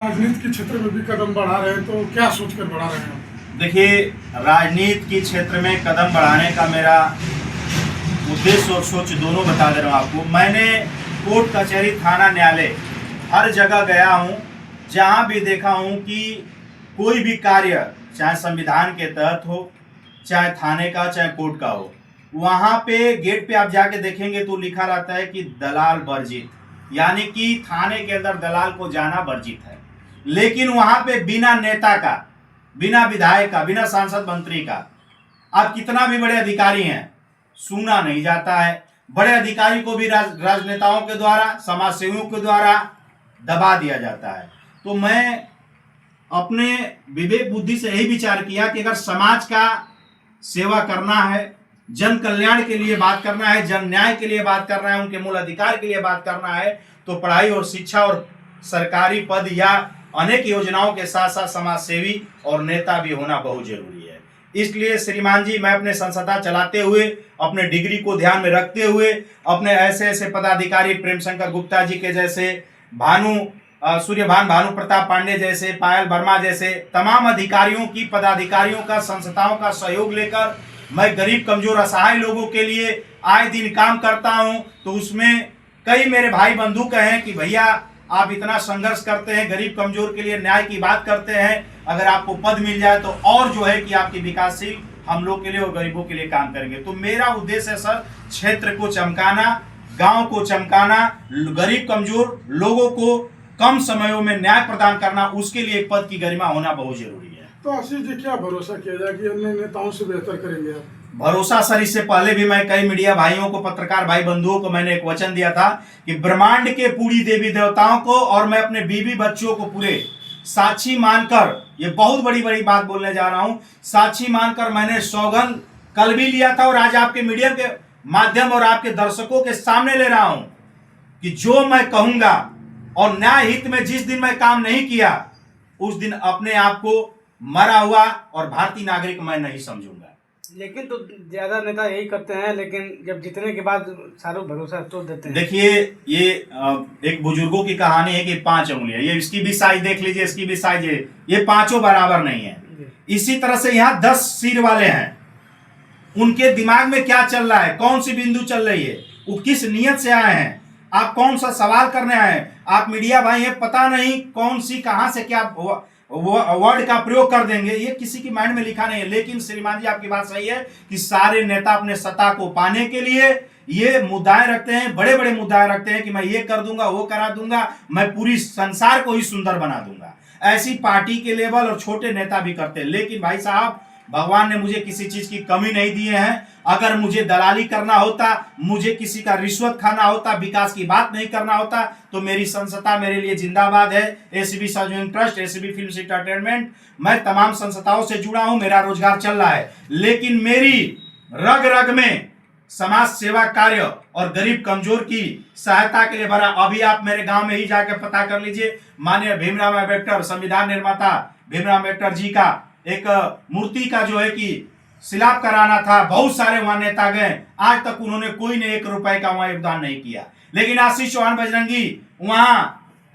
राजनीति के क्षेत्र में भी कदम बढ़ा रहे हैं, तो क्या सोचकर बढ़ा रहे हैं? देखिए, राजनीति के क्षेत्र में कदम बढ़ाने का मेरा उद्देश्य और सोच दोनों बता दे रहा हूँ आपको। मैंने कोर्ट कचहरी थाना न्यायालय हर जगह गया हूँ, जहाँ भी देखा हूँ कि कोई भी कार्य चाहे संविधान के तहत हो, चाहे थाने का, चाहे कोर्ट का हो, वहाँ पे गेट पे आप जाके देखेंगे तो लिखा रहता है कि दलाल वर्जित, यानी कि थाने के अंदर दलाल को जाना वर्जित है। लेकिन वहाँ पे बिना नेता का, बिना विधायक का, बिना सांसद मंत्री का, आप कितना भी बड़े अधिकारी हैं, सुना नहीं जाता है। बड़े अधिकारी को भी राजनेताओं के द्वारा, समाज सेवियों के द्वारा दबा दिया जाता है। तो मैं अपने विवेक बुद्धि से यही विचार किया कि अगर समाज का सेवा करना है, जन कल्याण के लिए बात करना है, जन न्याय के लिए बात करना है, उनके मूल अधिकार के लिए बात करना है, तो पढ़ाई और शिक्षा और सरकारी पद या अनेक योजनाओं के साथ साथ समाज सेवी और नेता भी होना बहुत जरूरी है। इसलिए श्रीमान जी, मैं अपने संस्था चलाते हुए, अपने डिग्री को ध्यान में रखते हुए, अपने ऐसे ऐसे पदाधिकारी प्रेम शंकर गुप्ता जी के जैसे, सूर्यभान भानु प्रताप पांडे जैसे, पायल वर्मा जैसे तमाम अधिकारियों की, पदाधिकारियों का, संस्थाओं का सहयोग लेकर मैं गरीब कमजोर असहाय लोगों के लिए आए दिन काम करता हूं। तो उसमें कई मेरे भाई बंधु कहें कि भैया आप इतना संघर्ष करते हैं, गरीब कमजोर के लिए न्याय की बात करते हैं, अगर आपको पद मिल जाए तो और जो है कि आपकी विकासशील हम लोग के लिए और गरीबों के लिए काम करेंगे। तो मेरा उद्देश्य है सर, क्षेत्र को चमकाना, गांव को चमकाना, गरीब कमजोर लोगों को कम समयों में न्याय प्रदान करना, उसके लिए एक पद की गरिमा होना बहुत जरूरी है। तो आशीष जी, क्या भरोसा किया जाए कि अन्य नेताओं से बेहतर करेंगे आप? भरोसा सर, इससे पहले भी मैं कई मीडिया भाइयों को, पत्रकार भाई बंधुओं को मैंने एक वचन दिया था कि ब्रह्मांड के पूरी देवी देवताओं को और मैं अपने बीवी बच्चों को पूरे साक्षी मानकर, ये बहुत बड़ी बड़ी बात बोलने जा रहा हूं, साक्षी मानकर मैंने सौगंध कल भी लिया था और आज आपके मीडिया के माध्यम और आपके दर्शकों के सामने ले रहा हूं कि जो मैं कहूंगा और न्याय हित में जिस दिन मैं काम नहीं किया, उस दिन अपने आप को मरा हुआ और भारतीय नागरिक मैं नहीं समझूंगा। लेकिन तो ज्यादा नेता यही करते हैं, लेकिन जब जीतने के बाद सारों भरोसा तो देते हैं। देखिए, ये एक बुजुर्गों की कहानी है कि 5 उंगलियां, ये इसकी भी साइज देख लीजिए, इसकी भी साइज है, ये पांचों बराबर नहीं है। इसी तरह से यहाँ 10 सिर वाले हैं, उनके दिमाग में क्या चल रहा है, कौन सी बिंदु चल रही है, वो किस नियत से आए हैं, आप कौन सा सवाल करने आए हैं। आप मीडिया भाई हैं, पता नहीं कौन सी कहां से क्या वर्ड का प्रयोग कर देंगे, ये किसी की माइंड में लिखा नहीं है। लेकिन श्रीमान जी, आपकी बात सही है कि सारे नेता अपने सत्ता को पाने के लिए ये मुद्दाएं रखते हैं, बड़े बड़े मुद्दाएं रखते हैं कि मैं ये कर दूंगा, वो करा दूंगा, मैं पूरी संसार को ही सुंदर बना दूंगा। ऐसी पार्टी के लेवल और छोटे नेता भी करते हैं। लेकिन भाई साहब, भगवान ने मुझे किसी चीज की कमी नहीं दी है। अगर मुझे दलाली करना होता, मुझे किसी का रिश्वत खाना होता, विकास की बात नहीं करना होता, तो मेरी संस्था मेरे लिए जिंदाबाद है। एसीबी सार्वजनिक ट्रस्ट, एसीबी फिल्म एंटरटेनमेंट, मैं तमाम संस्थाओं से जुड़ा हूं, मेरा रोजगार चल रहा है। लेकिन मेरी रग रग में समाज सेवा कार्य और गरीब कमजोर की सहायता के लिए भरा। अभी आप मेरे गांव में ही जाकर पता कर लीजिए, माननीय भीमराव अम्बेडकर, संविधान निर्माता भीमराव अम्बेडकर जी का एक मूर्ति का जो है कि शिलाप कराना था, बहुत सारे वहां नेता गए, आज तक उन्होंने कोई ने 1 रुपए का वहां योगदान नहीं किया। लेकिन आशीष चौहान बजरंगी वहां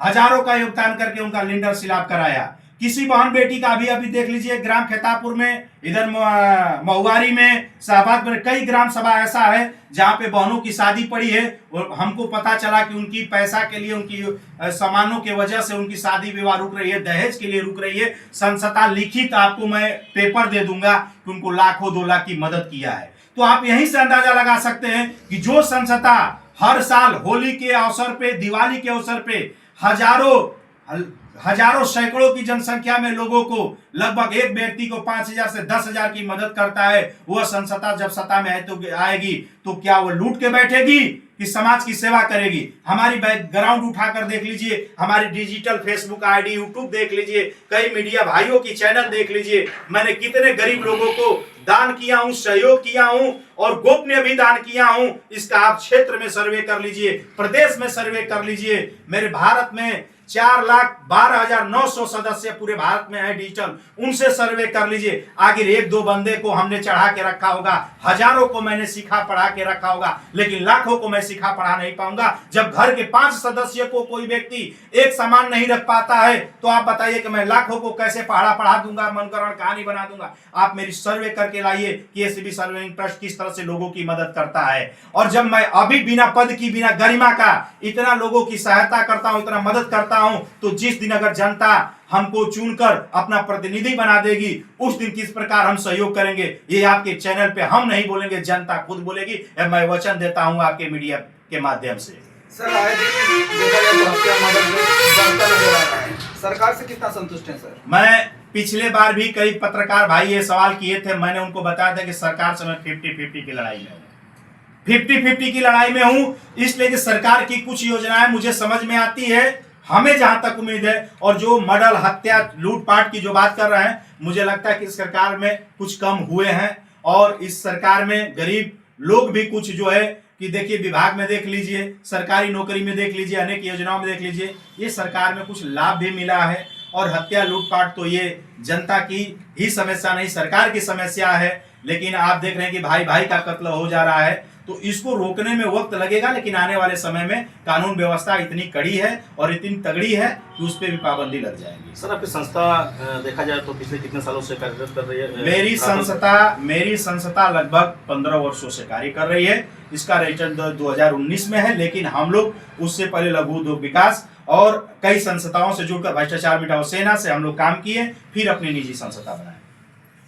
हजारों का योगदान करके उनका लिंडर शिलाप कराया। किसी बहन बेटी का अभी देख लीजिए, ग्राम खेतापुर में, इधर महुआरी में, शाहबाद में कई ग्राम सभा ऐसा है जहां पे बहनों की शादी पड़ी है और हमको पता चला कि उनकी पैसा के लिए, उनकी सामानों के वजह से उनकी शादी विवाह रुक रही है, दहेज के लिए रुक रही है। संस्था लिखित आपको मैं पेपर दे दूंगा कि उनको लाखों 2 लाख की मदद किया है। तो आप यहीं से अंदाजा लगा सकते हैं कि जो संस्था हर साल होली के अवसर पे, दिवाली के अवसर पे हजारों सैकड़ों की जनसंख्या में लोगों को, लगभग एक व्यक्ति को 5,000 से 10,000 की मदद करता है, वह संस्था जब सत्ता में आएगी तो क्या वो लूट के बैठेगी कि समाज की सेवा करेगी? हमारी बैकग्राउंड उठाकर देख लीजिए, हमारी डिजिटल फेसबुक आईडी, यूट्यूब देख लीजिए, कई मीडिया भाइयों की चैनल देख लीजिए, मैंने कितने गरीब लोगों को दान किया हूं, सहयोग किया हूं और गोपनीय भी दान किया हूं। इसका आप क्षेत्र में सर्वे कर लीजिए, प्रदेश में सर्वे कर लीजिए। मेरे भारत में 4,12,900 सदस्य पूरे भारत में है डिजिटल, उनसे सर्वे कर लीजिए। आखिर एक दो बंदे को हमने चढ़ा के रखा होगा, हजारों को मैंने सिखा पढ़ा के रखा होगा, लेकिन लाखों को मैं सिखा पढ़ा नहीं पाऊंगा। जब घर के 5 सदस्य को कोई व्यक्ति एक समान नहीं रख पाता है, तो आप बताइए कि मैं लाखों को कैसे पढ़ा दूंगा, मनगढ़ंत कहानी बना दूंगा। आप मेरी सर्वे करके लाइए कि एसीबी सर्वेइंग ट्रस्ट किस तरह से लोगों की मदद करता है। और जब मैं अभी बिना पद की, बिना गरिमा का इतना लोगों की सहायता करता हूं, इतना मदद करता हूं, तो जिस दिन अगर जनता हमको चुनकर अपना प्रतिनिधि बना देगी, उस दिन किस प्रकार हम सहयोग करेंगे, ये आपके चैनल पे हम नहीं बोलेंगे, जनता खुद बोलेगी। मैं वचन देता हूं आपके मीडिया के माध्यम से। सर, आए दिन देखा जाए तो हत्या मर्डर बढ़ता नजर आ रहा है, सरकार से कितना संतुष्ट है सर? मैं पिछले बार भी कई पत्रकार भाई ये सवाल किए थे, मैंने उनको बताया था कि सरकार से मैं 50-50 की लड़ाई में हूं, 50-50 की लड़ाई में हूं, इसलिए कि सरकार की कुछ योजनाएं मुझे समझ में आती है, हमें जहां तक उम्मीद है। और जो मर्डर, हत्या, लूटपाट की जो बात कर रहे हैं, मुझे लगता है कि इस सरकार में कुछ कम हुए हैं। और इस सरकार में गरीब लोग भी कुछ जो है कि देखिए, विभाग में देख लीजिए, सरकारी नौकरी में देख लीजिए, अनेक योजनाओं में देख लीजिए, ये सरकार में कुछ लाभ भी मिला है। और हत्या लूटपाट तो ये जनता की ही समस्या नहीं, सरकार की समस्या है। लेकिन आप देख रहे हैं कि भाई भाई का कत्ल हो जा रहा है, तो इसको रोकने में वक्त लगेगा, लेकिन आने वाले समय में कानून व्यवस्था इतनी कड़ी है और इतनी तगड़ी है कि उस पर भी पाबंदी लग जाएगी। सर, आपकी संस्था देखा जाए तो पिछले कितने सालों से कार्यरत कर रही है? मेरी संस्था लगभग 15 वर्षों से कार्य कर रही है। इसका रजिस्ट्रेशन 2019 में है, लेकिन हम लोग उससे पहले लघु उद्योग विकास और कई संस्थाओं से जुड़कर भ्रष्टाचार मिटाओ सेना से हम लोग काम किए, फिर अपनी निजी संस्था बनाए।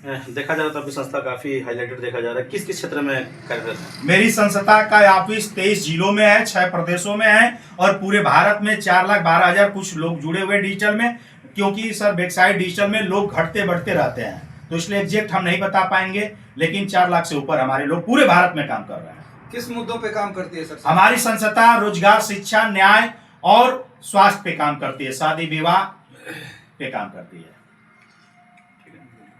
देखा जाए तो आपकी संस्था काफी हाईलाइटेड देखा जा रहा है, किस किस क्षेत्र में कार्यरत है? मेरी संस्था का ऑफिस 23 जिलों में है, 6 प्रदेशों में है, और पूरे भारत में 4,12,000 कुछ लोग जुड़े हुए डिजिटल में। क्योंकि सर वेबसाइट डिजिटल में लोग घटते बढ़ते रहते हैं, तो इसलिए एग्जैक्ट हम नहीं बता पाएंगे, लेकिन 4 लाख से ऊपर हमारे लोग पूरे भारत में काम कर रहे हैं। किस मुद्दों पे काम करती है सर? हमारी संस्था रोजगार, शिक्षा, न्याय और स्वास्थ्य पे काम करती है, शादी विवाह पे काम करती है।